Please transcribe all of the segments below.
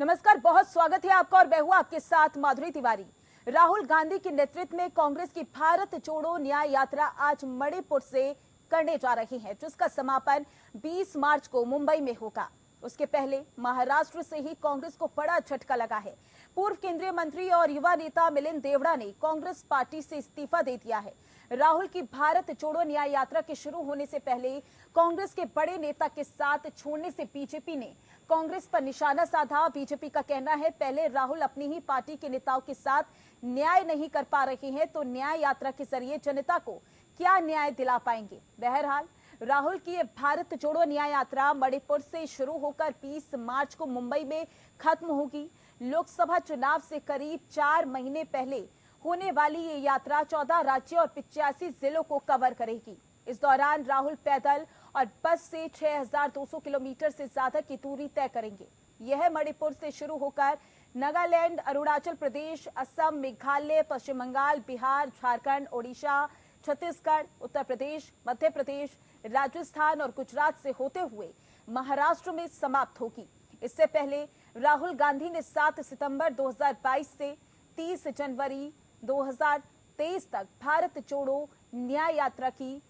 नमस्कार, बहुत स्वागत है आपका और मैं हूं आपके साथ माधुरी तिवारी। राहुल गांधी के नेतृत्व में कांग्रेस की भारत जोड़ो न्याय यात्रा आज मणिपुर से करने जा रही है, जिसका समापन 20 मार्च को मुंबई में होगा। उसके पहले महाराष्ट्र से ही कांग्रेस को बड़ा झटका लगा है। पूर्व केंद्रीय मंत्री और युवा नेता मिलिंद देवड़ा ने कांग्रेस पार्टी से इस्तीफा दे दिया है। राहुल की भारत जोड़ो न्याय यात्रा के शुरू होने से पहले कांग्रेस के बड़े नेता के साथ छोड़ने से बीजेपी ने कांग्रेस पर निशाना साधा। बीजेपी का कहना है, पहले राहुल अपनी ही पार्टी के नेताओं के साथ न्याय नहीं कर पा रहे हैं, तो न्याय यात्रा के जरिए जनता को क्या न्याय दिला पाएंगे। बहरहाल राहुल की भारत जोड़ो न्याय यात्रा मणिपुर से शुरू होकर 20 मार्च को मुंबई में खत्म होगी। लोकसभा चुनाव से करीब 4 महीने पहले होने वाली ये यात्रा 14 राज्यों और 85 जिलों को कवर करेगी। इस दौरान राहुल पैदल और बस से 6200 किलोमीटर से ज्यादा की दूरी तय करेंगे। यह मणिपुर से शुरू होकर नागालैंड, अरुणाचल प्रदेश, असम, मेघालय, पश्चिम बंगाल, बिहार, झारखंड, ओडिशा, छत्तीसगढ़, उत्तर प्रदेश, मध्य प्रदेश, राजस्थान और गुजरात से होते हुए महाराष्ट्र में समाप्त होगी। इससे पहले राहुल गांधी ने 7 सितंबर 2022 से 30 जनवरी 2023 तक भारत जोड़ो न्याय यात्रा की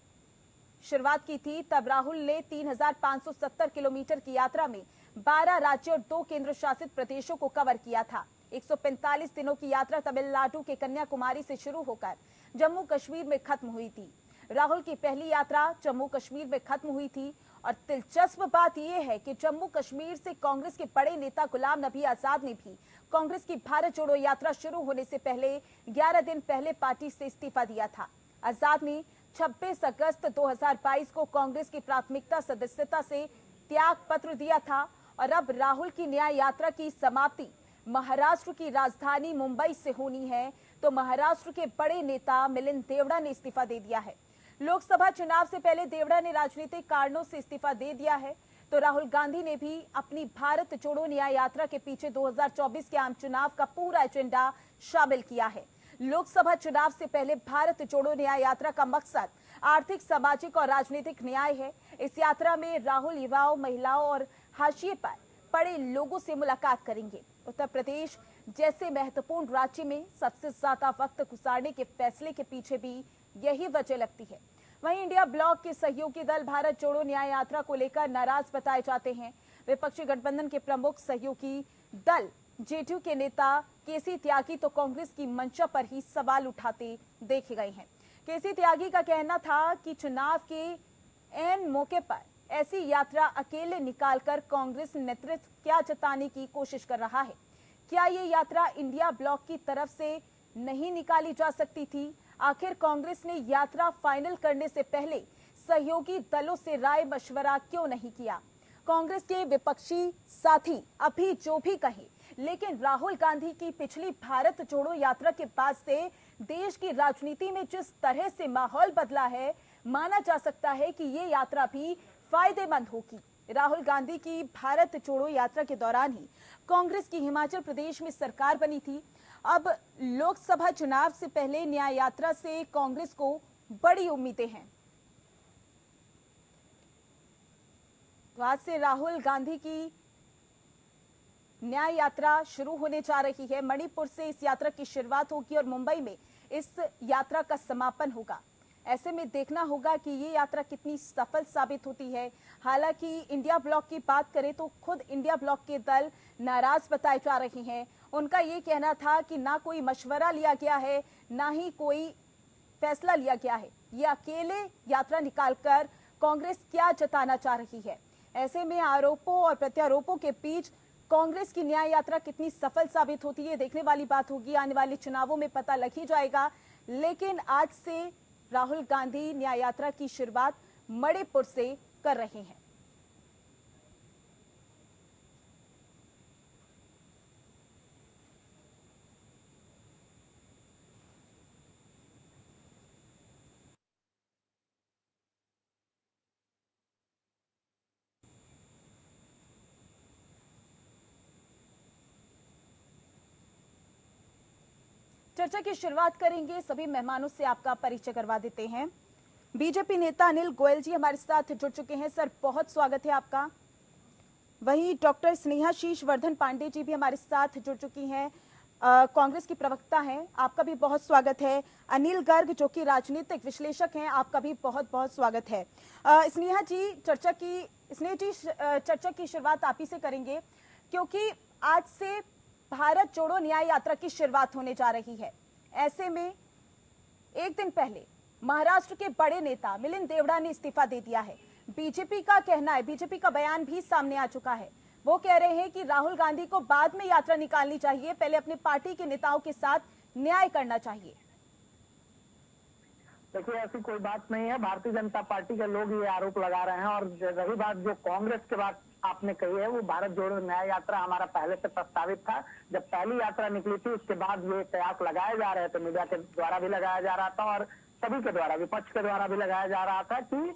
शुरुआत की थी। तब राहुल ने 3570 किलोमीटर की यात्रा में 12 राज्यों और 2 केंद्र शासित प्रदेशों को कवर किया था। 145 दिनों की यात्रा तमिलनाडु के कन्याकुमारी से शुरू होकर जम्मू कश्मीर में खत्म हुई थी। राहुल की पहली यात्रा जम्मू कश्मीर में खत्म हुई थी और दिलचस्प बात यह है कि जम्मू कश्मीर से कांग्रेस के बड़े नेता गुलाम नबी आजाद ने भी कांग्रेस की भारत जोड़ो यात्रा शुरू होने से पहले 11 दिन पहले पार्टी से इस्तीफा दिया था। आजाद ने 26 अगस्त 2022 को कांग्रेस की प्राथमिकता सदस्यता से त्याग पत्र दिया था और अब राहुल की न्याय यात्रा की समाप्ति महाराष्ट्र की राजधानी मुंबई से होनी है, तो महाराष्ट्र के बड़े नेता मिलिंद देवड़ा ने इस्तीफा दे दिया है। लोकसभा चुनाव से पहले देवड़ा ने राजनीतिक कारणों से इस्तीफा दे दिया है, तो राहुल गांधी ने भी अपनी भारत जोड़ो न्याय यात्रा के पीछे 2024 के आम चुनाव का पूरा एजेंडा शामिल किया है। लोकसभा चुनाव से पहले भारत जोड़ो न्याय यात्रा का मकसद आर्थिक, सामाजिक और राजनीतिक न्याय है। इस यात्रा में राहुल युवाओं, महिलाओं और हाशिए पर पड़े लोगों से मुलाकात करेंगे। उत्तर प्रदेश जैसे महत्वपूर्ण राज्य में सबसे ज्यादा वक्त गुजारने के फैसले के पीछे भी यही वजह लगती है। वहीं इंडिया ब्लॉक के सहयोगी दल भारत जोड़ो न्याय यात्रा को लेकर नाराज बताए जाते हैं। विपक्षी गठबंधन के प्रमुख सहयोगी दल जेडीयू के नेता केसी त्यागी तो कांग्रेस की मंशा पर ही सवाल उठाते देखे गए हैं। केसी त्यागी का कहना था कि चुनाव के ऐन मौके पर ऐसी यात्रा अकेले निकालकर कांग्रेस नेतृत्व क्या जताने की कोशिश कर रहा है। क्या ये यात्रा इंडिया ब्लॉक की तरफ से नहीं निकाली जा सकती थी? आखिर कांग्रेस ने यात्रा फाइनल करने से पहले सहयोगी दलों से राय मशवरा क्यों नहीं किया? कांग्रेस के विपक्षी साथी अभी जो भी कहें, लेकिन राहुल गांधी की पिछली भारत जोड़ो यात्रा के बाद से देश की राजनीति में जिस तरह से माहौल बदला है, माना जा सकता है कि ये यात्रा भी फायदेमंद होगी। राहुल गांधी की भारत जोड़ो यात्रा के दौरान ही कांग्रेस की हिमाचल प्रदेश में सरकार बनी थी। अब लोकसभा चुनाव से पहले न्याय यात्रा से कांग्रेस को बड़ी उम्मीदें हैं। तो आज से राहुल गांधी की न्याय यात्रा शुरू होने जा रही है। मणिपुर से इस यात्रा की शुरुआत होगी और मुंबई में इस यात्रा का समापन होगा। ऐसे में देखना होगा कि ये यात्रा कितनी सफल साबित होती है। हालांकि इंडिया ब्लॉक की बात करें तो खुद इंडिया ब्लॉक के दल नाराज बताए जा रहे हैं। उनका ये कहना था कि ना कोई मशवरा लिया गया है, ना ही कोई फैसला लिया गया है। ये अकेले यात्रा निकालकर कांग्रेस क्या जताना चाह रही है। ऐसे में आरोपों और प्रत्यारोपों के बीच कांग्रेस की न्याय यात्रा कितनी सफल साबित होती है, देखने वाली बात होगी। आने वाले चुनावों में पता लग ही जाएगा। लेकिन आज से राहुल गांधी न्याय यात्रा की शुरुआत मणिपुर से कर रहे हैं। चर्चा की शुरुआत करेंगे। सभी मेहमानों से आपका परिचय करवा देते हैं। बीजेपी नेता अनिल गोयल जी हमारे साथ जुड़ चुके हैं। सर, बहुत स्वागत है आपका। वहीं डॉक्टर स्नेहा शीशवर्धन पांडे जी भी हमारे साथ जुड़ चुकी हैं, कांग्रेस की प्रवक्ता हैं। आपका भी बहुत स्वागत है। अनिल गर्ग जो कि राजनीतिक विश्लेषक हैं, आपका भी बहुत बहुत स्वागत है। स्नेहा जी चर्चा की शुरुआत आप ही से करेंगे, क्योंकि आज से भारत जोड़ो न्याय यात्रा की शुरुआत होने जा रही है। ऐसे में एक दिन पहले महाराष्ट्र के बड़े नेता मिलिंद देवड़ा ने इस्तीफा दे दिया है। बीजेपी का कहना है, बीजेपी का बयान भी सामने आ चुका है। वो कह रहे हैं कि राहुल गांधी को बाद में यात्रा निकालनी चाहिए, पहले अपने पार्टी के नेताओं के साथ न्याय करना चाहिए। देखिए, ऐसी कोई बात नहीं है। भारतीय जनता पार्टी के लोग ये आरोप लगा रहे हैं। और रही बात जो कांग्रेस के बात आपने कही है, वो भारत जोड़ो न्याय यात्रा हमारा पहले से प्रस्तावित था। जब पहली यात्रा निकली थी, उसके बाद ये कयास लगाए जा रहे थे, मीडिया के द्वारा भी लगाया जा रहा था और सभी के द्वारा, विपक्ष के द्वारा भी लगाया जा रहा था कि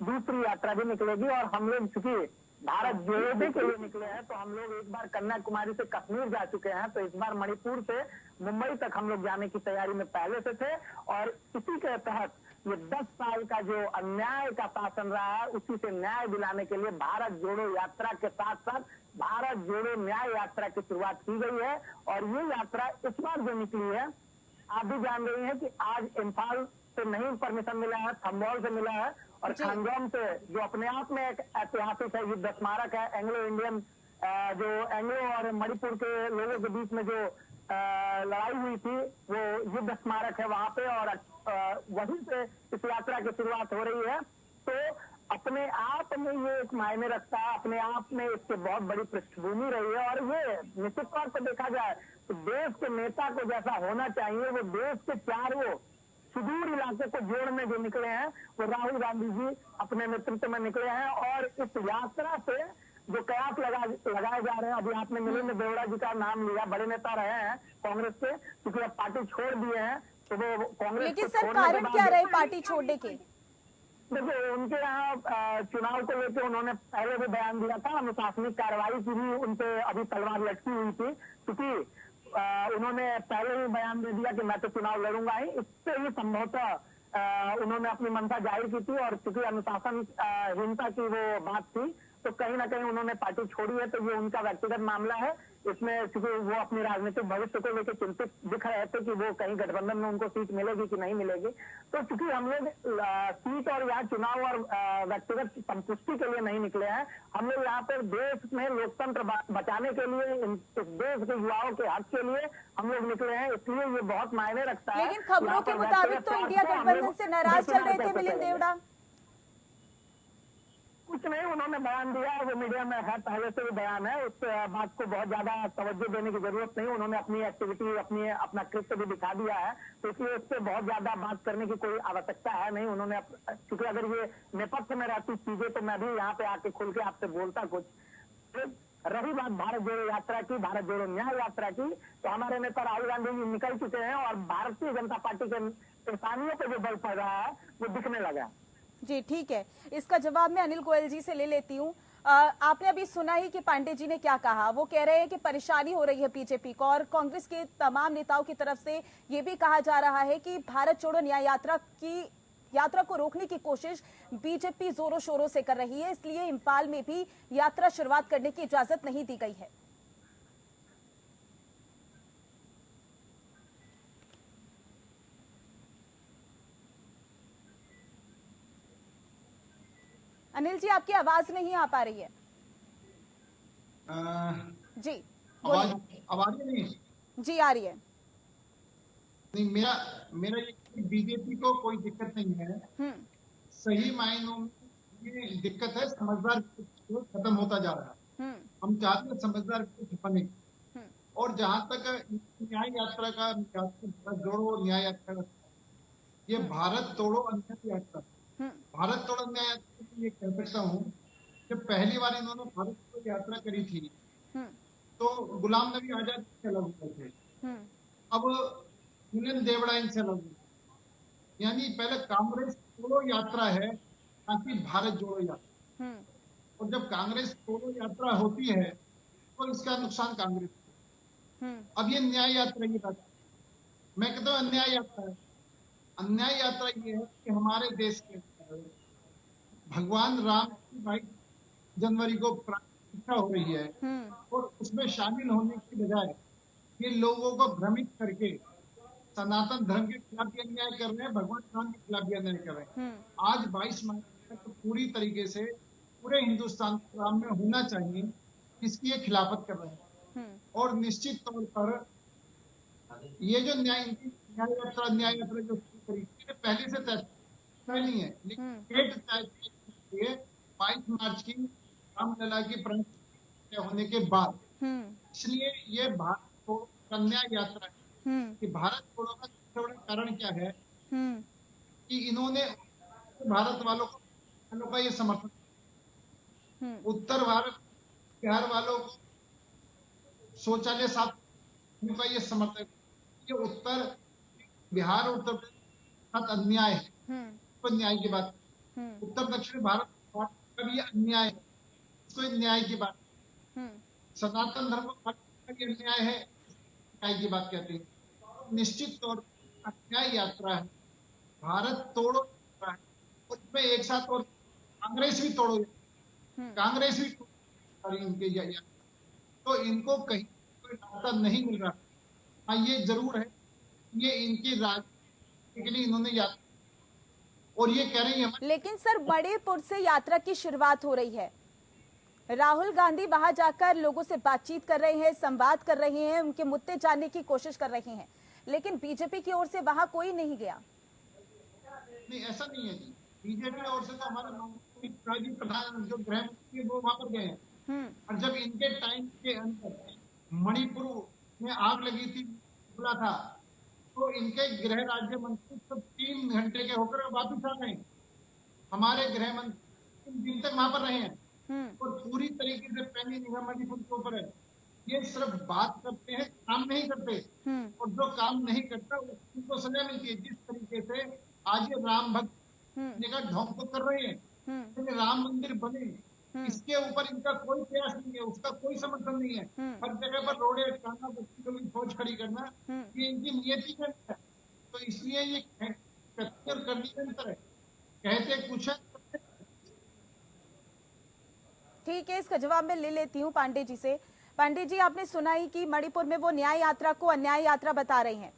दूसरी यात्रा भी निकलेगी। और हम लोग चूंकि भारत जोड़ने के लिए निकले हैं, तो हम लोग एक बार कन्याकुमारी से कश्मीर जा चुके हैं, तो इस बार मणिपुर से मुंबई तक हम लोग जाने की तैयारी में पहले से थे। और इसी के तहत ये 10 साल का जो अन्याय का शासन रहा है, उसी से न्याय दिलाने के लिए भारत जोड़ो यात्रा के साथ साथ भारत जोड़ो न्याय यात्रा की शुरुआत की गई है। और ये यात्रा इस बार जो निकली है, आप भी जान रही हैं कि आज इम्फाल से नहीं परमिशन मिला है, थम्बौल से मिला है। और खानगम से, जो अपने आप में एक ऐतिहासिक है, युद्ध स्मारक है, एंग्लो इंडियन, जो एंग्लो और मणिपुर के लोगों के बीच में जो लड़ाई हुई थी, वो युद्ध स्मारक है वहां पे। और वहीं से इस यात्रा की शुरुआत हो रही है। तो अपने आप में ये एक मायने रखता है, अपने आप में इससे बहुत बड़ी पृष्ठभूमि रही है। और ये निश्चित तौर पर देखा जाए तो देश के नेता को जैसा होना चाहिए, वो देश के चारों सुदूर इलाके को जोड़ने जो निकले हैं, वो राहुल गांधी जी अपने नेतृत्व में निकले हैं। और इस यात्रा से जो कयास लगाए जा रहे हैं, अभी आपने मिलिंद देवड़ा जी का नाम लिया, बड़े नेता रहे हैं कांग्रेस के, क्योंकि अब पार्टी छोड़ दिए हैं, तो वो कांग्रेस। लेकिन सर, कारण क्या रहे पार्टी छोड़ने के? देखिए, उनके यहाँ चुनाव को लेकर उन्होंने पहले भी बयान दिया था, अनुशासनिक कार्रवाई की भी उनपे अभी तलवार लटकी हुई थी, क्योंकि उन्होंने पहले ही बयान दे दिया कि मैं तो चुनाव लड़ूंगा ही। इससे ही संभवतः उन्होंने अपनी मंशा जाहिर की थी। और चूंकि अनुशासनहीनता की वो बात थी, तो कहीं ना कहीं उन्होंने पार्टी छोड़ी है। तो ये उनका व्यक्तिगत मामला है। इसमें चूंकि वो अपनी राजनीतिक भविष्य को लेकर चिंतित दिख रहे थे कि वो कहीं गठबंधन में उनको सीट मिलेगी कि नहीं मिलेगी। तो चूंकि हम लोग सीट और यहाँ चुनाव और व्यक्तिगत संतुष्टि के लिए नहीं निकले हैं, हम लोग यहाँ पर देश में लोकतंत्र बचाने के लिए, इस देश के युवाओं के हक के लिए हम लोग निकले हैं। इसलिए ये बहुत मायने रखता है। लेकिन खबरों के मुताबिक तो इंडिया गठबंधन से नाराज चल रहे थे मिलिंद देवड़ा। कुछ नहीं, उन्होंने बयान दिया, वो मीडिया में है, पहले से भी बयान है, उस बात को बहुत ज्यादा तवज्जो देने की जरूरत नहीं। उन्होंने अपनी एक्टिविटी, अपना कृत्य भी दिखा दिया है, तो इसलिए उस पर बहुत ज्यादा बात करने की कोई आवश्यकता है नहीं। उन्होंने, क्योंकि अगर ये नेपथ्य में रहती चीजें, तो मैं भी यहाँ पे आके खुल के आपसे बोलता कुछ। रही बात भारत जोड़ो यात्रा की, भारत जोड़ो न्याय यात्रा की, तो हमारे नेता राहुल गांधी जी निकल चुके हैं और भारतीय जनता पार्टी के इंसानियों पर जो बल पड़ रहा है, वो दिखने लगा। जी ठीक है, इसका जवाब मैं अनिल गोयल जी से ले लेती हूँ। आपने अभी सुना ही कि पांडे जी ने क्या कहा। वो कह रहे हैं कि परेशानी हो रही है बीजेपी को, और कांग्रेस के तमाम नेताओं की तरफ से ये भी कहा जा रहा है कि भारत जोड़ो न्याय यात्रा को रोकने की कोशिश बीजेपी जोरों शोरों से कर रही है, इसलिए इम्फाल में भी यात्रा शुरुआत करने की इजाजत नहीं दी गई है। अनिल जी, आपकी आवाज नहीं आ पा रही है। जी आवाज नहीं? जी आ रही है। नहीं, मेरा ये बीजेपी को कोई दिक्कत नहीं है। सही मायनों में ये दिक्कत है, समझदार खत्म होता जा रहा है। हम चाहते हैं समझदार बने। और जहां तक न्याय यात्रा का, जोड़ो न्याय यात्रा, ये भारत तोड़ो अन्याय यात्रा, भारत तोड़ो न्याय यात्रा ये कह सकता हूँ। जब पहली बार इन्होंने भारत की यात्रा करी थी, तो गुलाम नबी आजाद से अलग हुए थे। अब मिलिंद देवड़ा इनसे अलग हुए, यानी पहले कांग्रेस तोड़ो यात्रा है, ताकि भारत जोड़ो यात्रा। और जब कांग्रेस तोड़ो यात्रा होती है, तो इसका नुकसान कांग्रेस को। अब ये न्याय यात्रा की बात, मैं कहता हूँ अन्याय यात्रा है। अन्याय यात्रा ये है कि हमारे देश के भगवान राम की 22 जनवरी को प्रतिष्ठा हो रही है और उसमें शामिल होने की बजाय ये लोगों को भ्रमित करके सनातन धर्म के खिलाफ भी अन्याय कर रहे हैं, भगवान राम के खिलाफ भी अन्याय कर रहे हैं। आज 22 मार्च तक पूरी तरीके से पूरे हिंदुस्तान को राम में होना चाहिए, इसकी ये खिलाफत कर रहे हैं। और निश्चित तौर पर ये जो न्याय यात्रा जो शुरू करी थी पहले से तय नहीं है, लेकिन डेट तय 22 मार्च की रामलला की प्राण प्रतिष्ठा होने के बाद, इसलिए ये भारत को कन्या यात्रा है। कि भारत छोड़ो का सबसे बड़ा कारण क्या है कि इन्होंने भारत वालों का ये समर्थन, उत्तर भारत बिहार वालों को शौचालय साफ का ये समर्थन, ये उत्तर बिहार और उत्तर प्रदेश साथ अन्याय है, तो न्याय की बात, उत्तर दक्षिण भारत का भी अन्याय है, इसको न्याय की बात, सनातन धर्म का भी अन्याय है, न्याय की बात कहते हैं। निश्चित तौर पर अन्याय यात्रा है, भारत तोड़ो है, उसमें एक साथ और कांग्रेस भी तोड़ो, कांग्रेस भी इनके तो इनको कहीं कोई नाता नहीं मिल रहा। हाँ, ये जरूर है, ये इनकी राजनीति के लिए इन्होंने यात्रा और ये कह रही है। लेकिन सर, मणिपुर से यात्रा की शुरुआत हो रही है, राहुल गांधी वहां जाकर लोगों से बातचीत कर रहे हैं, संवाद कर रहे हैं, उनके मुद्दे जानने की कोशिश कर रहे हैं, लेकिन बीजेपी की ओर से वहां कोई नहीं गया। नहीं, ऐसा नहीं है जी, बीजेपी की ओर से तो हमारे प्रधान जो गृह मंत्री है वो वहां पर गए हैं। और जब इनके टाइम के अंदर मणिपुर में आग लगी थी, बोला था, तो इनके गृह राज्य मंत्री तो 3 घंटे के होकर वापिस आ गए। हमारे गृह मंत्री 3 दिन तक वहां पर रहे हैं और पूरी तरीके से पैनी निगाह मणिपुर के ऊपर है। ये सिर्फ बात करते हैं, काम नहीं करते, और जो काम नहीं करता उसको सजा मिलती है। जिस तरीके से आज ये राम भक्त का ढोंग तो कर रहे हैं, लेकिन राम मंदिर बने इसके ऊपर इनका कोई प्रयास नहीं है, उसका कोई समर्थन नहीं है। हर जगह पर रोड़े अटकाना, बच्ची को भी फौज खड़ी करना, ये इनकी नियति का है। तो इसलिए ये करने का अंतर है, कहते कुछ है। ठीक है, इसका जवाब मैं ले लेती हूँ पांडे जी से। पांडे जी, आपने सुना ही कि मणिपुर में वो न्याय यात्रा को अन्याय यात्रा बता रही हैं।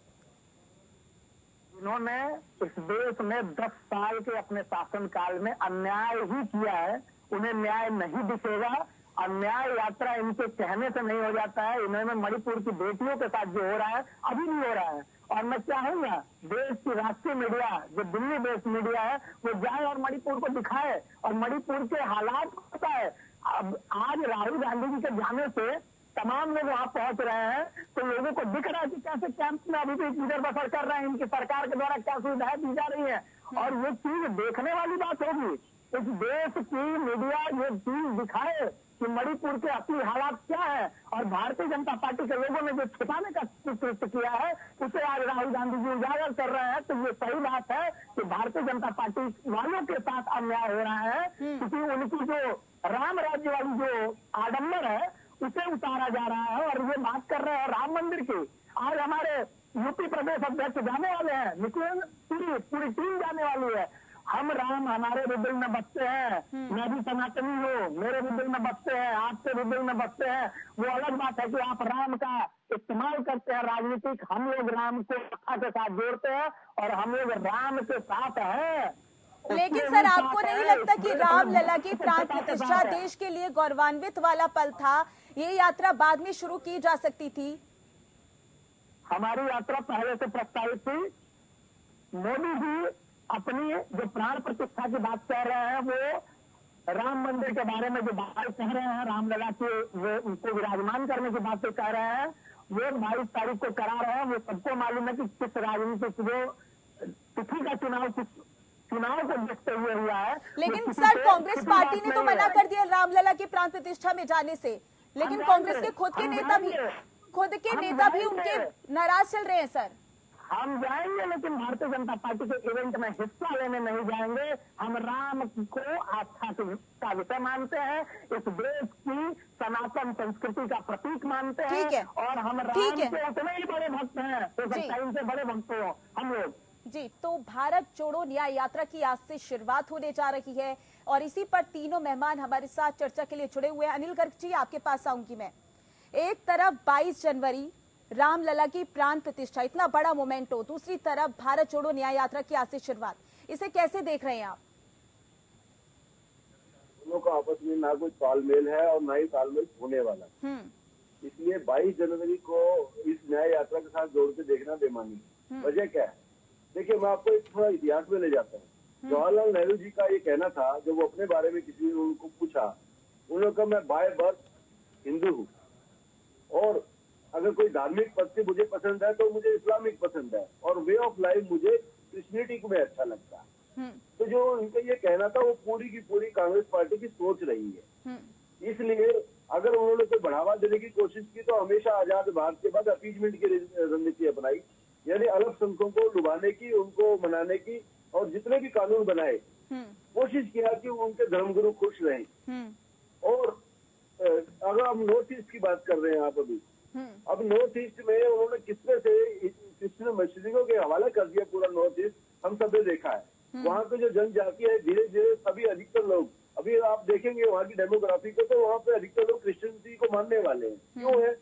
इन्होंने इस देश में 10 साल के अपने शासनकाल में अन्याय ही किया है, उन्हें न्याय नहीं दिखेगा। अन्याय यात्रा इनके कहने से नहीं हो जाता है। इन्होंने मणिपुर की बेटियों के साथ जो हो रहा है अभी भी हो रहा है, और मैं चाहूंगा देश की राष्ट्रीय मीडिया, जो दिल्ली बेस्ड मीडिया है, वो जाए और मणिपुर को दिखाए और मणिपुर के हालात को बताए। अब आज राहुल गांधी जी के जाने से तमाम लोग वहां पहुंच रहे हैं, तो लोगों को दिख रहा है कि कैसे कैंप में अभी भी गुजर बसर कर रहे हैं, इनकी सरकार के द्वारा क्या सुविधाएं दी जा रही है, और ये चीज देखने वाली बात होगी। इस देश की मीडिया ये चीज दिखाए कि मणिपुर के असली हालात क्या है, और भारतीय जनता पार्टी के लोगों ने जो छिपाने का कृत्य किया है उसे आज राहुल गांधी जी उजागर कर रहे हैं। तो ये सही बात है कि भारतीय जनता पार्टी वालों के साथ अन्याय हो रहा है, क्योंकि उनकी जो राम राज्य वाली जो आडम्बर है उसे उतारा जा रहा है। और ये बात कर रहे हैं राम मंदिर की, आज हमारे यूपी प्रदेश अध्यक्ष जाने वाले हैं, पूरी टीम जाने वाली है। हम राम हमारे हृदय में बसते हैं, मैं भी सनातनी हूँ, मेरे हृदय में बसते हैं, आपके हृदय में बसते हैं। वो अलग बात है कि आप राम का इस्तेमाल करते हैं राजनीतिक, हम लोग राम को सत्ता के साथ जोड़ते हैं और हम लोग राम के साथ हैं। लेकिन सर, आपको नहीं लगता कि रामलला की प्राण प्रतिष्ठा देश के लिए गौरवान्वित वाला पल था? ये यात्रा बाद में शुरू की जा सकती थी। हमारी यात्रा पहले से प्रस्तावित थी। मोदी जी अपनी जो प्राण प्रतिष्ठा की बात कह रहे हैं, वो राम मंदिर के बारे में जो बात कह रहे हैं, रामलला के उनको विराजमान करने की बातें कह रहे हैं, वो 22 तारीख को करा रहे हैं। वो सबको मालूम है कि किस राजनीतिक जो तिथि का चुनाव को देखते हुए हुआ है। लेकिन सर, कांग्रेस पार्टी ने तो मना कर दिया रामलला की प्राण प्रतिष्ठा में जाने से, लेकिन कांग्रेस के खुद के नेता भी उनके नाराज चल रहे हैं। सर, हम जाएंगे, लेकिन भारतीय जनता पार्टी के इवेंट में हिस्सा लेने नहीं जाएंगे। हम राम को आस्था का विषय मानते हैं, इस देश की सनातन संस्कृति का प्रतीक मानते हैं, और हम राम के उतने ही बड़े भक्त हैं, तो इनसे बड़े भक्त हो हम लोग। जी, तो भारत जोड़ो न्याय यात्रा की आज से शुरुआत होने जा रही है और इसी पर तीनों मेहमान हमारे साथ चर्चा के लिए जुड़े हुए हैं। अनिल गर्ग जी, आपके पास आऊंगी मैं। एक तरफ 22 जनवरी रामलला की प्राण प्रतिष्ठा, इतना बड़ा मोमेंटो, दूसरी तरफ भारत जोड़ो न्याय यात्रा की आज से शुरुआत, इसे कैसे देख रहे हैं आप? दोनों का आपस में ना कोई तालमेल है और ना ही तालमेल होने वाला है। इसलिए 22 जनवरी को इस न्याय यात्रा के साथ जोड़ के देखना बेमानी है। वजह क्या है? देखिए, मैं आपको एक थोड़ा इतिहास में ले जाता हूँ। जवाहरलाल नेहरू जी का ये कहना था, जब वो अपने बारे में किसी ने उनको पूछा, उन्होंने कहा मैं बाय बर्थ हिंदू हूँ और अगर कोई धार्मिक पद्धति मुझे पसंद है तो मुझे इस्लामिक पसंद है और वे ऑफ लाइफ मुझे क्रिश्चियनिटी में अच्छा लगता है। तो जो उनका ये कहना था वो पूरी की पूरी कांग्रेस पार्टी की सोच रही है। इसलिए अगर उन्होंने कोई बढ़ावा देने की कोशिश की तो हमेशा आजाद भारत के बाद अपीजमेंट की रणनीति अपनाई, यानी अल्पसंख्यकों को लुभाने की, उनको मनाने की, और जितने भी कानून बनाए कोशिश किया कि उनके धर्मगुरु खुश रहें। और अगर हम नॉर्थ ईस्ट की बात कर रहे हैं आप अभी, अब नॉर्थ ईस्ट में उन्होंने किसने से क्रिश्चियन मस्जिदों के हवाले कर दिया पूरा नॉर्थ ईस्ट, हम सब ने देखा है। वहाँ पे जो जनजाति है धीरे धीरे सभी अधिकतर लोग, अभी आप देखेंगे वहाँ की डेमोग्राफी को, तो वहाँ पे अधिकतर लोग क्रिश्चियनिटी को मानने वाले हैं। क्यों है?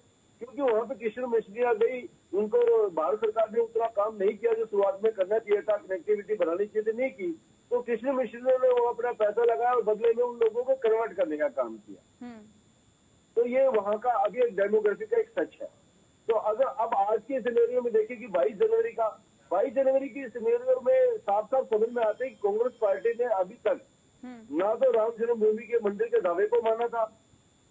क्योंकि वहाँ पे क्रिश्चियन मछलियाँ गई, उनको भारत सरकार ने उतना काम नहीं किया जो शुरुआत में करना चाहिए था, कनेक्टिविटी बनानी चाहिए थी, नहीं की। तो क्रिश्चियन मिशनरियों ने वो अपना पैसा लगाया और बदले में उन लोगों को कन्वर्ट करने का काम किया। तो ये वहाँ का अभी एक डेमोग्राफी का एक सच है। तो अगर अब आज के सिनेरियो में देखें कि 22 जनवरी की सिनेरियो में साफ साफ समझ में आते हैं कि कांग्रेस पार्टी ने अभी तक ना तो राम जन्मभूमि के मंदिर के दावे को माना था,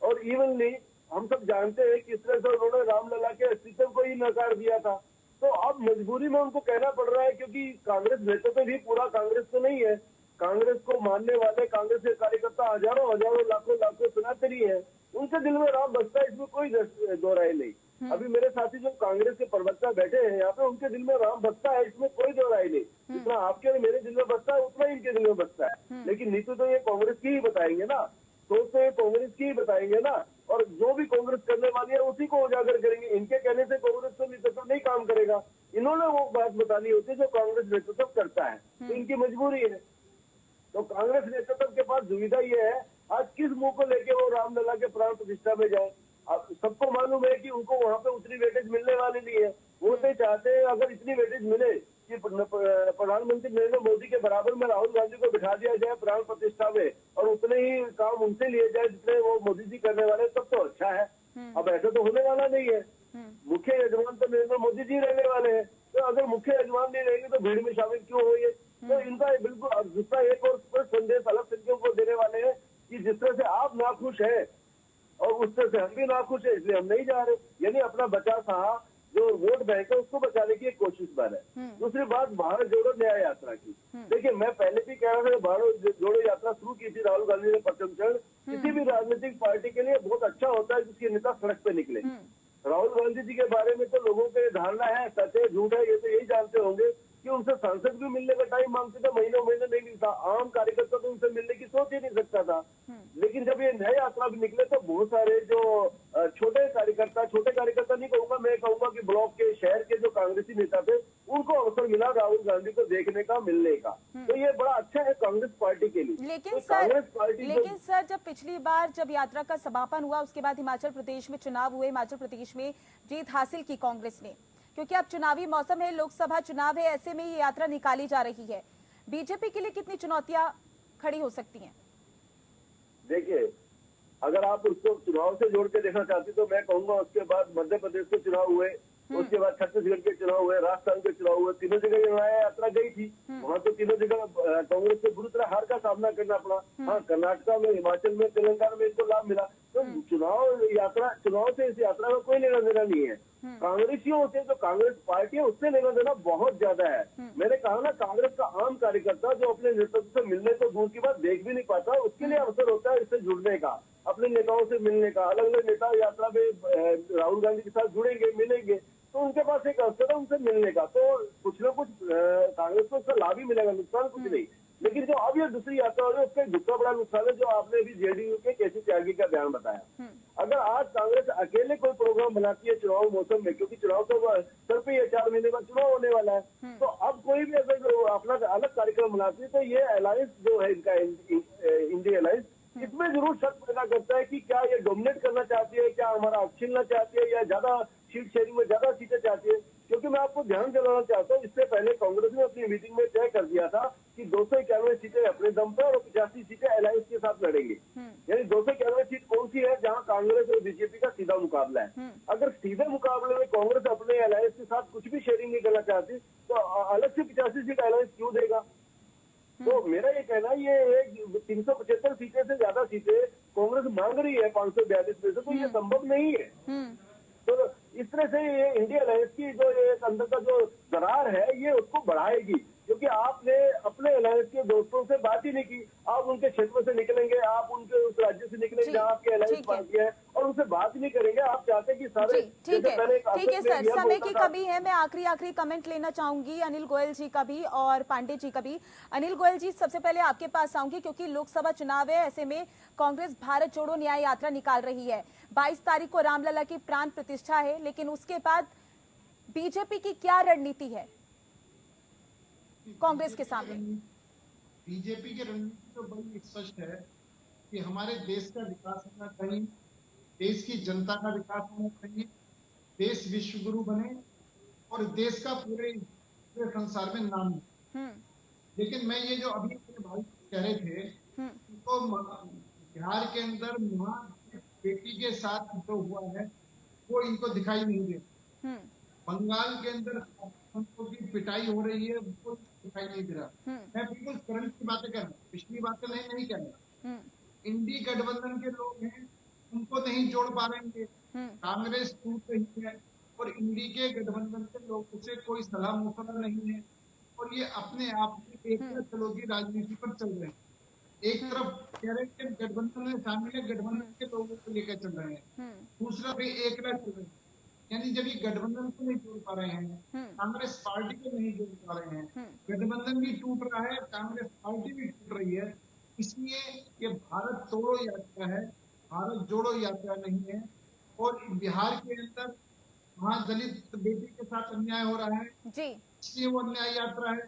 और इवनली हम सब जानते हैं किस तरह से उन्होंने रामलला के अस्तित्व को ही नकार दिया था। तो अब मजबूरी में उनको कहना पड़ रहा है, क्योंकि कांग्रेस नेतृत्व भी पूरा कांग्रेस तो नहीं है। कांग्रेस को मानने वाले कांग्रेस के कार्यकर्ता हजारों हजारों लाखों सनातनी है, उनके दिल में राम बसता है, इसमें कोई दो राय नहीं। अभी मेरे साथी जो कांग्रेस के प्रवक्ता बैठे हैं यहाँ पे, उनके दिल में राम बसता है, इसमें कोई दो राय नहीं। जितना आपके और मेरे दिल में बसता है उतना ही इनके दिल में बसता है। लेकिन नीति तो ये कांग्रेस की ही बताएंगे ना, सोच तो ये कांग्रेस की ही बताएंगे ना, और जो भी कांग्रेस करने वाली है उसी को उजागर करेंगे। इनके कहने से कांग्रेस तो नेतृत्व नहीं काम करेगा, इन्होंने वो बात बतानी होती है जो कांग्रेस नेतृत्व करता है, तो इनकी मजबूरी है। तो कांग्रेस नेतृत्व के पास दुविधा ये है, आज किस मुंह को लेके वो रामलला के प्राण प्रतिष्ठा में जाए। अब सबको मालूम है कि उनको वहाँ पे उतनी वेटेज मिलने वाली नहीं है। वो तो चाहते हैं अगर इतनी वेटेज मिले कि प्रधानमंत्री नरेंद्र मोदी के बराबर में राहुल गांधी को बिठा दिया जाए प्राण प्रतिष्ठा में, और उतने ही काम उनसे लिए जाए जितने वो मोदी जी करने वाले, तब तो अच्छा है। अब ऐसा तो होने वाला नहीं है। मुख्य यजमान तो नरेंद्र मोदी जी रहने वाले हैं, तो अगर मुख्य यजमान नहीं रहेंगे तो भीड़ में शामिल क्यों हो ये? तो इनका बिल्कुल दूसरा एक और स्पष्ट संदेश अल्पसंख्यकों को देने वाले हैं कि जिस तरह से आप नाखुश है और उस तरह से हम भी नाखुश है, इसलिए हम नहीं जा रहे। यानी अपना बचा सहा जो वोट बैंक है उसको बचाने की एक कोशिश पर है। दूसरी बात भारत जोड़ो न्याय यात्रा की, देखिए मैं पहले भी कह रहा था, भारत जोड़ो यात्रा शुरू की थी राहुल गांधी ने प्रथम चरण। किसी भी राजनीतिक पार्टी के लिए बहुत अच्छा होता है जिसके नेता सड़क पे निकले। राहुल गांधी जी के बारे में तो लोगों के धारणा है, सच है झूठ है ये तो यही जानते होंगे कि उनसे सांसद भी मिलने का टाइम मांगते थे, महीनों महीने नहीं मिलता। आम कार्यकर्ता तो उनसे मिलने की सोच ही नहीं सकता था। लेकिन जब ये नए यात्रा भी निकले तो बहुत सारे जो छोटे कार्यकर्ता नहीं कहूंगा, मैं कहूंगा कि ब्लॉक के, शहर के जो कांग्रेसी नेता थे, उनको अवसर मिला राहुल गांधी को देखने का, मिलने का। तो ये बड़ा अच्छा है कांग्रेस पार्टी के लिए। लेकिन सर जब पिछली बार जब यात्रा का समापन हुआ उसके बाद हिमाचल प्रदेश में चुनाव हुए, हिमाचल प्रदेश में जीत हासिल की कांग्रेस ने, क्योंकि अब चुनावी मौसम है, लोकसभा चुनाव है, ऐसे में ये यात्रा निकाली जा रही है। बीजेपी के लिए कितनी चुनौतियां खड़ी हो सकती हैं? देखिए, अगर आप उसको चुनाव से जोड़ के देखना चाहती तो मैं कहूंगा उसके बाद मध्य प्रदेश के चुनाव हुए, उसके बाद छत्तीसगढ़ के चुनाव हुए, राजस्थान के चुनाव हुए, तीनों जगह न्याय यात्रा गई थी। वहाँ तो तीनों जगह कांग्रेस को बुरी तरह हार का सामना करना पड़ा। हाँ, कर्नाटका में, हिमाचल में, तेलंगाना में इनको लाभ मिला। तो चुनाव से इस यात्रा का कोई लेना देना नहीं है। कांग्रेसियों होते हैं, जो कांग्रेस पार्टी है उससे लेना देना बहुत ज्यादा है। मैंने कहा ना, कांग्रेस का आम कार्यकर्ता जो अपने नेतृत्व से मिलने तो दूर की बात देख भी नहीं पाता, उसके लिए अवसर होता है इससे जुड़ने का, अपने नेताओं से मिलने का। अलग अलग नेता यात्रा में राहुल गांधी के साथ जुड़ेंगे, मिलेंगे, तो उनके पास एक अवसर है उनसे मिलने का। तो कुछ ना कुछ कांग्रेस को उसका लाभ ही मिलेगा, नुकसान कुछ नहीं। लेकिन जो अब ये दूसरी यात्रा हो रही है उसका दूसरा बड़ा नुकसान है, जो आपने अभी जेडीयू के केसी त्यागी का बयान बताया। अगर आज कांग्रेस अकेले कोई प्रोग्राम बनाती है चुनाव मौसम में, क्योंकि चुनाव तो सर पे 4 महीने बाद चुनाव होने वाला है, तो अब कोई भी अगर अपना अलग कार्यक्रम बनाती है तो ये अलायंस जो है इनका इंडिया अलायंस, इसमें जरूर शक पैदा करता है कि क्या ये डोमिनेट करना चाहती है, क्या हमारा हक छीनना चाहती है, या ज्यादा सीट शेयरिंग में ज्यादा सीटें चाहती है। क्योंकि मैं आपको ध्यान दिलाना चाहता हूँ, इससे पहले कांग्रेस ने अपनी मीटिंग में तय कर दिया था कि 291 सीटें अपने दम पर और 85 सीटें अलायंस के साथ लड़ेंगे। यानी 291 सीट कौन सी है जहां कांग्रेस और बीजेपी का सीधा मुकाबला है। अगर सीधे मुकाबले में कांग्रेस अपने अलायंस के साथ कुछ भी शेयरिंग नहीं करना चाहती तो अलग से 85 सीट अलायंस क्यों देगा। तो मेरा ये कहना, ये 375 सीटें से ज्यादा सीटें कांग्रेस मांग रही है 542 में से, तो ये संभव नहीं है। तो इस तरह से ये इंडिया अलायंस की जो एक अंदर का जो दरार है ये उसको बढ़ाएगी, क्योंकि आपने अपने अलायंस के दोस्तों से बात ही नहीं की। आप उनके क्षेत्र से निकलेंगे, आप उनके उस राज्य से निकलेंगे जहाँ आपके अलायंस पार्टी है, और उनसे बात ही नहीं करेंगे। आप चाहते हैं कि सारे ठीक है सर, समय की कमी है। मैं आखिरी कमेंट लेना चाहूंगी अनिल गोयल जी का भी और पांडे जी का भी। अनिल गोयल जी, सबसे पहले आपके पास आऊंगी क्योंकि लोकसभा चुनाव है, ऐसे में कांग्रेस भारत जोड़ो न्याय यात्रा निकाल रही है। 22 तारीख को रामलला की प्राण प्रतिष्ठा है, लेकिन उसके बाद बीजेपी की क्या रणनीति है कांग्रेस के सामने? बीजेपी की रणनीति तो बड़ी स्पष्ट है कि हमारे देश का विकास होना चाहिए, देश की जनता का विकास होना चाहिए, देश विश्व गुरु बने और देश का पूरे संसार में नाम हो। लेकिन मैं ये जो अभी मेरे भाई कह रहे थे, तो बिहार के अंदर बेटी के साथ जो हुआ है वो इनको दिखाई नहीं देता। बंगाल के अंदर की पिटाई हो रही है वो दिखाई नहीं दे रहा। मैं बिल्कुल करंट की बातें कर रहा हूँ, पिछली बातें नहीं कर रहा। इंडी गठबंधन के लोग हैं, उनको नहीं जोड़ पा रहे हैं। कांग्रेस टूट रही है और इंडी के गठबंधन के लोगों से कोई सलाह मशवरा नहीं है, और ये अपने आप में एक चलो की राजनीति पर चल रहे हैं। एक तरफ कह रहे हैं गठबंधन में शामिल है, गठबंधन के लोगों को लेकर चल रहे हैं, दूसरा भी एक चल रहे हैं। यानी जब ये गठबंधन को नहीं जोड़ पा रहे हैं, कांग्रेस पार्टी को नहीं जोड़ पा रहे हैं, गठबंधन भी टूट रहा है, कांग्रेस पार्टी भी टूट रही है, इसलिए ये भारत तोड़ो यात्रा है, भारत जोड़ो यात्रा नहीं है। और बिहार के अंदर वहां दलित बेटी के साथ अन्याय हो रहा है जी, इसलिए वो अन्याय यात्रा है।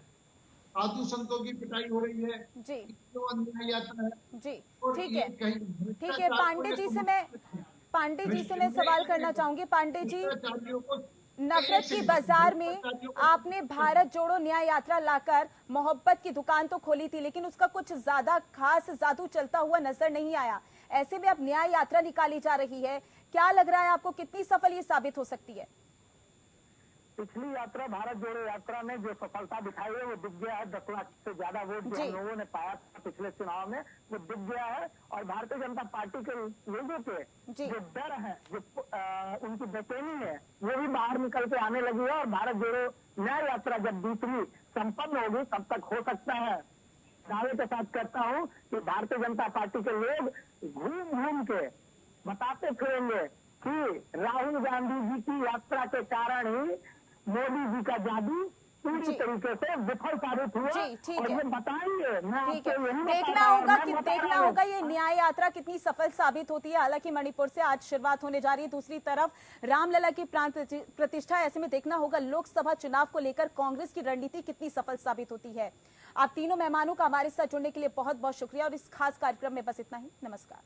साधु संतों की पिटाई हो रही है जी, तो अन्याय यात्रा है जी। ठीक है, पांडे जी से मैं सवाल करना चाहूंगी। पांडे जी, नफरत की बाजार में आपने भारत जोड़ो न्याय यात्रा लाकर मोहब्बत की दुकान तो खोली थी, लेकिन उसका कुछ ज्यादा खास जादू चलता हुआ नजर नहीं आया। ऐसे में अब न्याय यात्रा निकाली जा रही है, क्या लग रहा है आपको, कितनी सफल ये साबित हो सकती है? पिछली यात्रा भारत जोड़ो यात्रा में जो सफलता दिखाई है वो दिख गया है। 10 लाख से ज्यादा वोट जो हम लोगों ने पाया था पिछले चुनाव में वो दिख गया है। और भारतीय जनता पार्टी के लोगों के जो डर है, जो उनकी बेचैनी है, वो भी बाहर निकल के आने लगी है। और भारत जोड़ो न्याय यात्रा जब दूसरी संपन्न होगी तब तक हो सकता है, दावे के साथ कहता हूँ कि भारतीय जनता पार्टी के लोग घूम घूम के बताते फिरेंगे कि राहुल गांधी जी की यात्रा के कारण ही मोदी जी का जादू पूरी तरीके से विफल साबित हुआ। और ये बताएंगे, देखना होगा ये न्याय यात्रा कितनी सफल साबित होती है। हालांकि मणिपुर से आज शुरुआत होने जा रही है, दूसरी तरफ रामलला की प्राण प्रतिष्ठा। ऐसे में देखना होगा लोकसभा चुनाव को लेकर कांग्रेस की रणनीति कितनी सफल साबित होती है। आप तीनों मेहमानों का हमारे साथ जुड़ने के लिए बहुत बहुत शुक्रिया, और इस खास कार्यक्रम में बस इतना ही। नमस्कार।